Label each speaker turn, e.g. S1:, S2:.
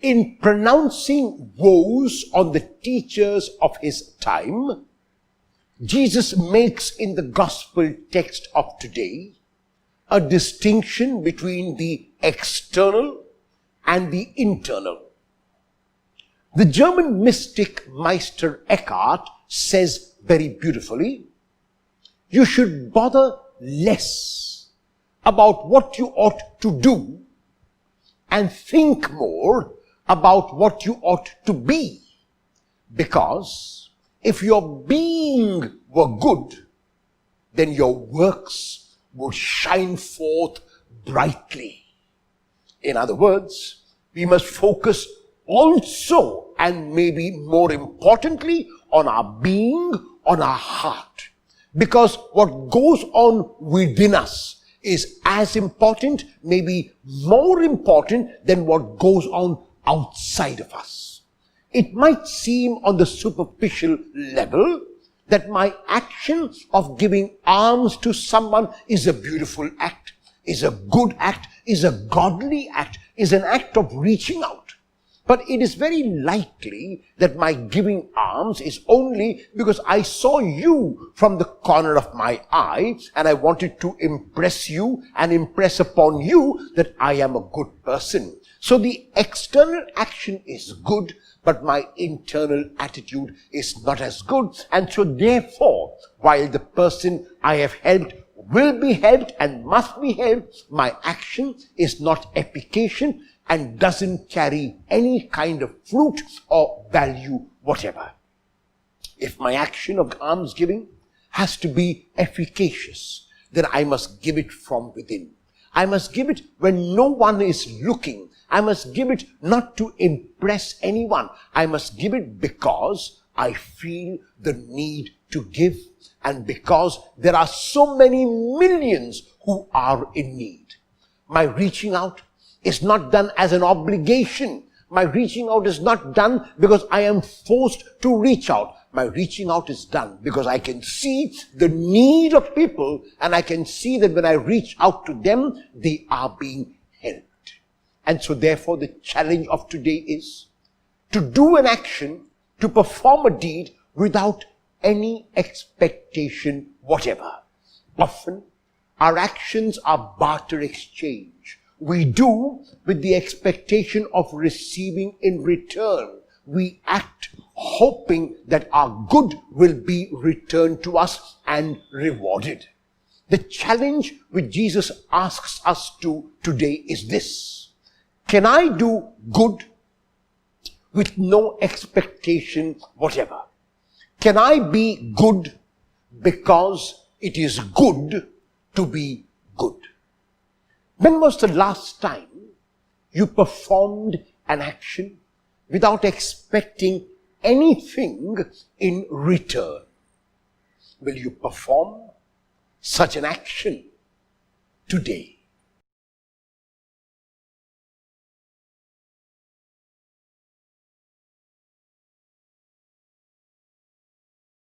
S1: in pronouncing woes on the teachers of his time, Jesus makes in the gospel text of today a distinction between the external and the internal. The German mystic Meister Eckhart says very beautifully, you should bother less about what you ought to do and think more about what you ought to be. Because if your being were good, then your works would shine forth brightly. In other words, we must focus also, and maybe more importantly, on our being, on our heart. Because what goes on within us is as important, maybe more important than what goes on outside of us. It might seem on the superficial level that my action of giving alms to someone is a beautiful act, is a good act, is a godly act, is an act of reaching out. But it is very likely that my giving alms is only because I saw you from the corner of my eye and I wanted to impress you and impress upon you that I am a good person. So the external action is good, but my internal attitude is not as good. And so therefore, while the person I have helped will be helped and must be helped, my action is not efficacious and doesn't carry any kind of fruit or value whatever. If my action of almsgiving has to be efficacious, then I must give it from within. I must give it when no one is looking. I must give it not to impress anyone. I must give it because I feel the need to give and because there are so many millions who are in need. My reaching out is not done as an obligation. My reaching out is not done because I am forced to reach out. My reaching out is done because I can see the need of people and I can see that when I reach out to them, they are being helped. And so therefore the challenge of today is to do an action, to perform a deed without any expectation whatever. Often our actions are barter exchange. We do with the expectation of receiving in return. We act hoping that our good will be returned to us and rewarded. The challenge which Jesus asks us to today is this. Can I do good with no expectation whatever? Can I be good because it is good to be good? When was the last time you performed an action without expecting anything in return? Will you perform such an action today?